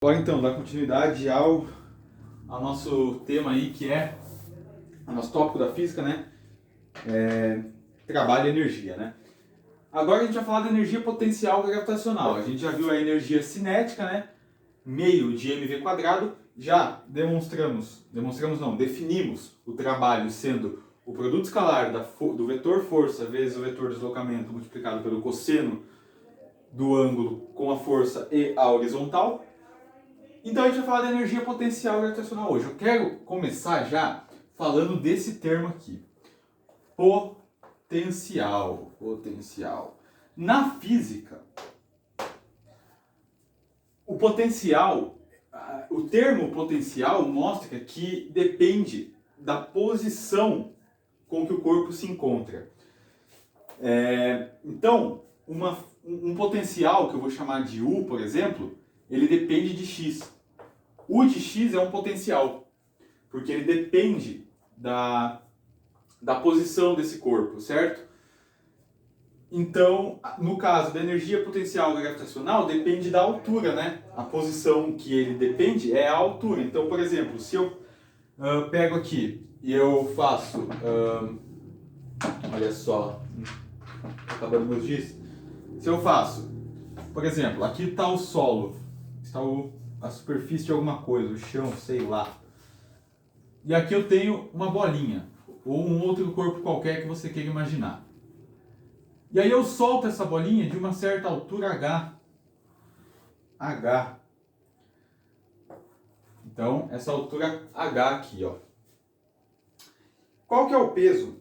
Agora então, dar continuidade ao nosso tema aí, que é o nosso tópico da física, né? Trabalho e energia, né? Agora a gente vai falar da energia potencial gravitacional. A gente já viu a energia cinética, né? Meio de mv quadrado. Já definimos o trabalho sendo o produto escalar do vetor força vezes o vetor deslocamento multiplicado pelo cosseno do ângulo com a força e a horizontal. Então a gente vai falar da energia potencial gravitacional hoje. Eu quero começar já falando desse termo aqui. Potencial. Na física, o termo potencial mostra que depende da posição com que o corpo se encontra. Então, um potencial que eu vou chamar de U, por exemplo, ele depende de x. U de x é um potencial, porque ele depende da posição desse corpo, certo? Então, no caso da energia potencial gravitacional, depende da altura, né? A posição que ele depende é a altura. Então, por exemplo, se eu pego aqui e eu faço... olha só, acabando meus dias. Se eu faço, por exemplo, aqui está o solo, está a superfície de alguma coisa, o chão, sei lá. E aqui eu tenho uma bolinha, ou um outro corpo qualquer que você queira imaginar. E aí eu solto essa bolinha de uma certa altura H. Então, essa altura H aqui, ó. Qual que é o peso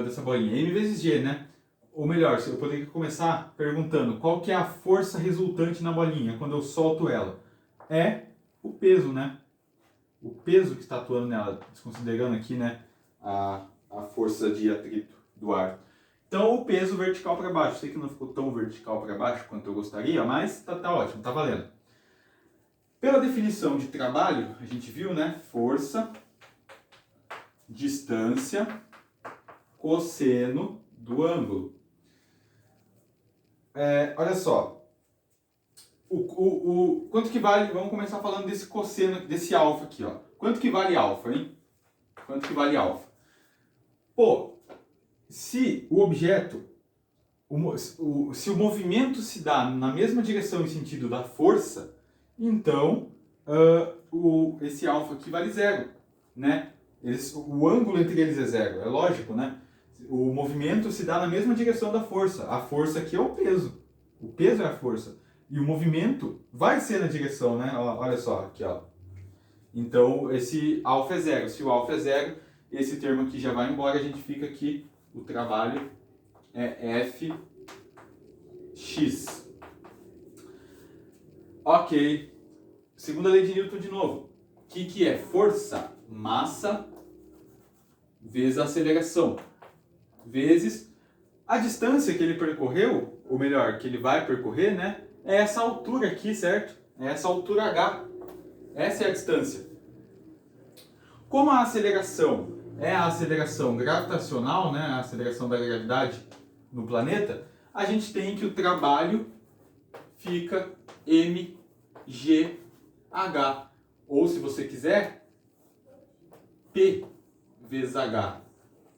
dessa bolinha? M vezes G, né? Ou melhor, eu poderia começar perguntando qual que é a força resultante na bolinha quando eu solto ela. É o peso, né? O peso que está atuando nela, desconsiderando aqui, né, a força de atrito do ar. Então, o peso vertical para baixo. Sei que não ficou tão vertical para baixo quanto eu gostaria, mas tá ótimo, tá valendo. Pela definição de trabalho, a gente viu, né, força, distância, cosseno do ângulo. Olha só, quanto que vale, vamos começar falando desse cosseno, desse alfa aqui, ó. Quanto que vale alfa, hein? Quanto que vale alfa? Pô, se o objeto, se o movimento se dá na mesma direção e sentido da força, então esse alfa aqui vale zero, né? O ângulo entre eles é zero, é lógico, né? O movimento se dá na mesma direção da força. A força aqui é o peso. O peso é a força. E o movimento vai ser na direção, né? Olha só, aqui, ó. Então, esse alfa é zero. Se o alfa é zero, esse termo aqui já vai embora. A gente fica aqui, o trabalho é Fx. Ok. Segunda lei de Newton de novo. O que é? Força, massa, vezes a aceleração, vezes a distância que ele percorreu, ou melhor, que ele vai percorrer, né? É essa altura aqui, certo? É essa altura H. Essa é a distância. Como a aceleração é a aceleração gravitacional, né? A aceleração da gravidade no planeta, a gente tem que o trabalho fica mgh. Ou, se você quiser, P vezes H.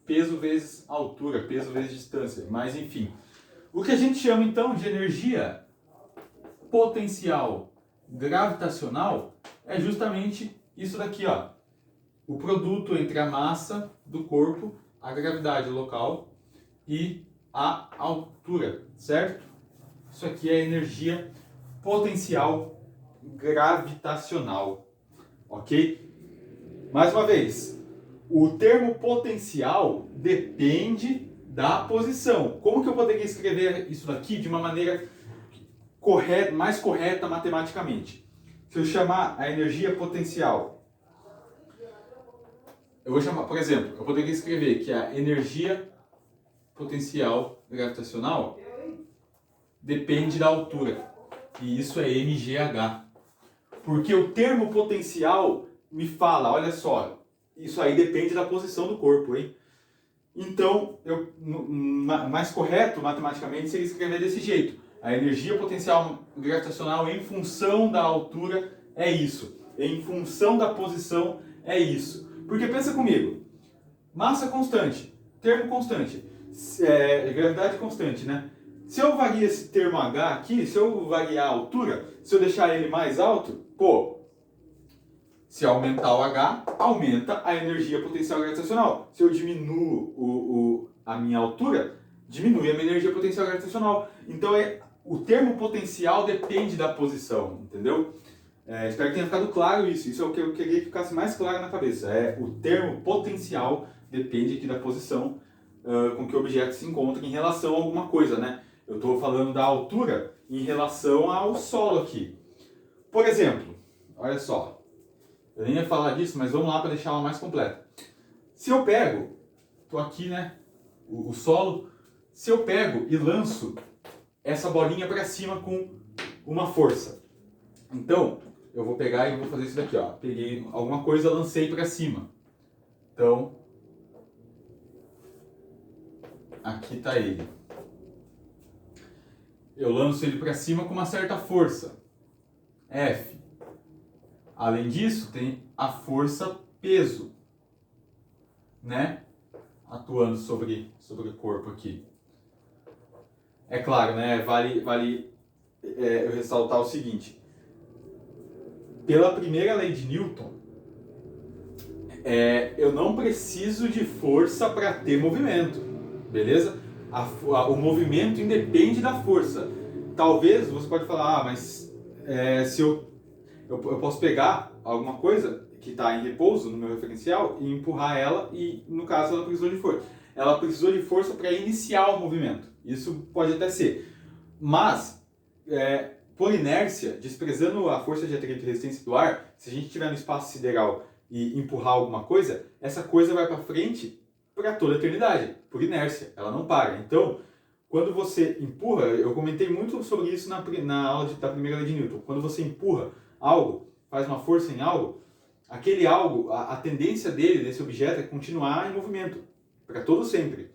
Peso vezes altura, peso vezes distância, mas enfim. O que a gente chama então de energia potencial gravitacional é justamente isso daqui, ó. O produto entre a massa do corpo, a gravidade local e a altura, certo? Isso aqui é energia potencial gravitacional, ok? Mais uma vez, o termo potencial depende da posição. Como que eu poderia escrever isso daqui de uma maneira mais correta matematicamente? Se eu chamar a energia potencial, eu vou chamar, por exemplo, eu poderia escrever que a energia potencial gravitacional depende da altura. E isso é mgh. Porque o termo potencial me fala, olha só, isso aí depende da posição do corpo, hein? Então, mais correto matematicamente seria escrever desse jeito. A energia potencial gravitacional em função da altura é isso. Em função da posição é isso. Porque pensa comigo, massa constante, termo constante, gravidade constante, né? Se eu variar esse termo H aqui, se eu variar a altura, se eu deixar ele mais alto, pô, se aumentar o H, aumenta a energia potencial gravitacional. Se eu diminuo a minha altura, diminui a minha energia potencial gravitacional. Então o termo potencial depende da posição, entendeu? Espero que tenha ficado claro isso. Isso é o que eu queria que ficasse mais claro na cabeça. O termo potencial depende aqui da posição com que o objeto se encontra em relação a alguma coisa, né? Eu estou falando da altura em relação ao solo aqui. Por exemplo, olha só. Eu nem ia falar disso, mas vamos lá para deixar ela mais completa. Se eu pego, estou aqui, né? O solo. Se eu pego e lanço essa bolinha para cima com uma força. Então, eu vou pegar e vou fazer isso daqui, ó. Peguei alguma coisa, lancei para cima. Então, aqui está ele. Eu lanço ele para cima com uma certa força, F. Além disso, tem a força peso, né? Atuando sobre o corpo aqui. É claro, né? Vale eu ressaltar o seguinte. Pela primeira lei de Newton, eu não preciso de força para ter movimento, beleza? O movimento independe da força. Talvez você pode falar, mas se eu posso pegar alguma coisa que está em repouso no meu referencial e empurrar ela e, no caso, ela precisou de força. Ela precisou de força para iniciar o movimento. Isso pode até ser. Mas, por inércia, desprezando a força de atrito e resistência do ar, se a gente estiver no espaço sideral e empurrar alguma coisa, essa coisa vai para frente para toda a eternidade, por inércia, ela não para. Então, quando você empurra, eu comentei muito sobre isso na aula da primeira lei de Newton, quando você empurra algo, faz uma força em algo, aquele algo, a tendência desse objeto é continuar em movimento, para todo sempre.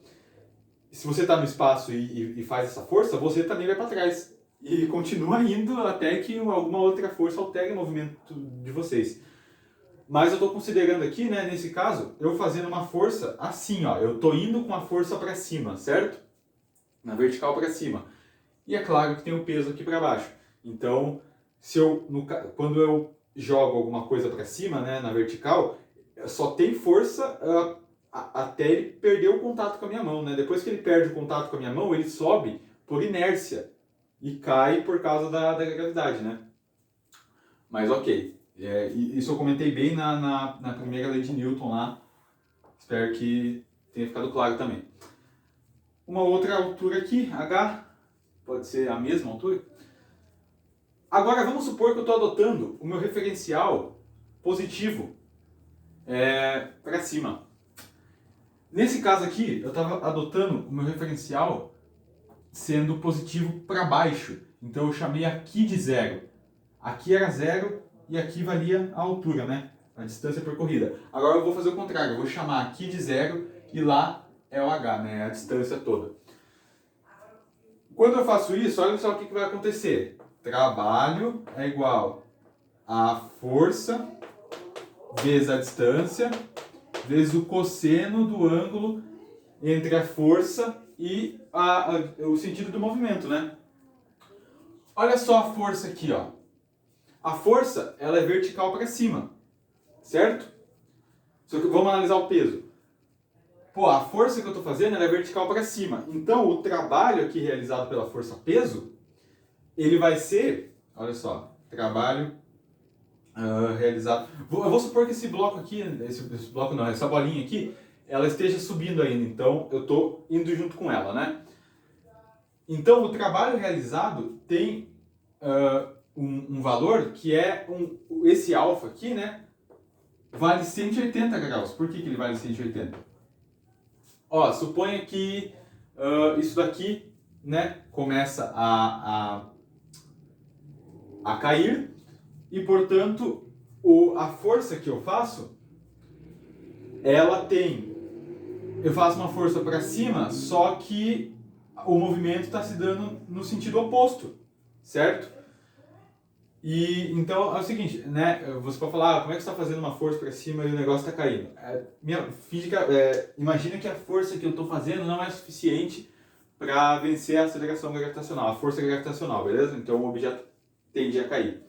Se você está no espaço e faz essa força, você também vai para trás. E continua indo até que alguma outra força altere o movimento de vocês. Mas eu estou considerando aqui, né, nesse caso, eu fazendo uma força assim, ó. Eu estou indo com a força para cima, certo? Na vertical para cima. E é claro que tem o peso aqui para baixo. Então, quando eu jogo alguma coisa para cima, né, na vertical, só tem força até ele perder o contato com a minha mão, né? Depois que ele perde o contato com a minha mão, ele sobe por inércia e cai por causa da gravidade, né? Mas ok. Isso eu comentei bem na primeira lei de Newton lá. Espero que tenha ficado claro também. Uma outra altura aqui, H, pode ser a mesma altura. Agora vamos supor que eu estou adotando o meu referencial positivo para cima. Nesse caso aqui, eu estava adotando o meu referencial sendo positivo para baixo. Então eu chamei aqui de zero. Aqui era zero e aqui valia a altura, né? A distância percorrida. Agora eu vou fazer o contrário. Eu vou chamar aqui de zero e lá é o H, né? A distância toda. Quando eu faço isso, olha só o que vai acontecer. Trabalho é igual a força vezes a distância vezes o cosseno do ângulo entre a força e o sentido do movimento, né? Olha só a força aqui, ó. A força, ela é vertical para cima, certo? Só que vamos analisar o peso. Pô, a força que eu estou fazendo ela é vertical para cima. Então, o trabalho aqui realizado pela força peso, ele vai ser, olha só, trabalho realizado. Eu vou supor que esse bloco aqui, esse bloco não, essa bolinha aqui, ela esteja subindo ainda. Então, eu estou indo junto com ela, né? Então, o trabalho realizado tem um valor que é esse alfa aqui, né? Vale 180 graus. Por que ele vale 180? Ó, suponha que isso daqui, né, começa a cair e, portanto, a força que eu faço, ela tem... Eu faço uma força para cima, só que o movimento está se dando no sentido oposto, certo? E então é o seguinte, né? Você pode falar, como é que você está fazendo uma força para cima e o negócio está caindo? Minha física, imagina que a força que eu estou fazendo não é suficiente para vencer a aceleração gravitacional, a força gravitacional, beleza? Então o objeto tende a cair.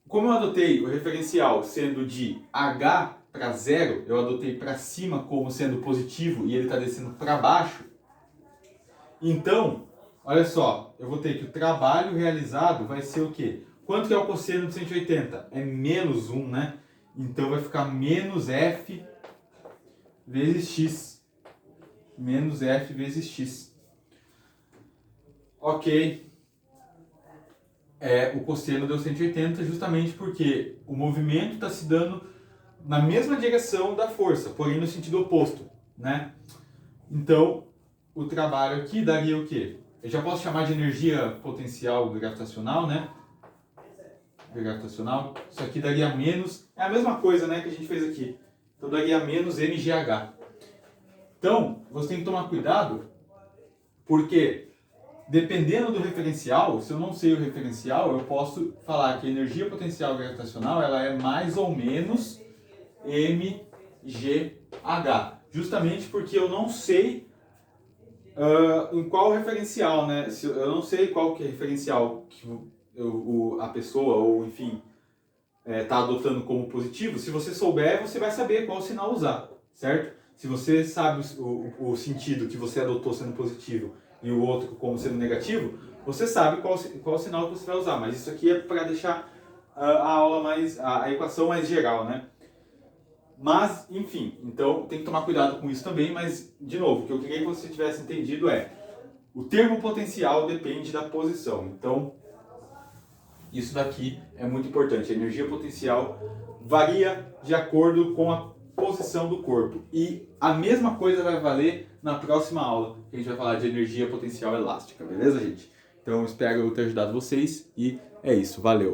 Como eu adotei o referencial sendo de h para 0, eu adotei para cima como sendo positivo e ele está descendo para baixo. Então, olha só, eu vou ter que o trabalho realizado vai ser o quê? Quanto que é o cosseno de 180? É menos 1, né? Então vai ficar menos f vezes x. Menos f vezes x. Ok. O cosseno deu 180 justamente porque o movimento está se dando na mesma direção da força, porém no sentido oposto, né? Então, o trabalho aqui daria o quê? Eu já posso chamar de energia potencial gravitacional, né? Gravitacional. Isso aqui daria menos... É a mesma coisa, né, que a gente fez aqui. Então, daria menos mgh. Então, você tem que tomar cuidado, porque dependendo do referencial, se eu não sei o referencial, eu posso falar que a energia potencial gravitacional ela é mais ou menos mgh. Justamente porque eu não sei em qual referencial, né? Eu não sei qual que é o referencial que a pessoa, ou enfim, está adotando como positivo. Se você souber, você vai saber qual sinal usar, certo? Se você sabe o sentido que você adotou sendo positivo e o outro como sendo negativo, você sabe qual sinal que você vai usar. Mas isso aqui é para deixar a aula a equação mais geral, né? Mas, enfim, então tem que tomar cuidado com isso também, mas, de novo, o que eu queria que você tivesse entendido é o termo potencial depende da posição. Então, isso daqui é muito importante. A energia potencial varia de acordo com a posição do corpo. E a mesma coisa vai valer na próxima aula, que a gente vai falar de energia potencial elástica, beleza, gente? Então, espero ter ajudado vocês e é isso. Valeu!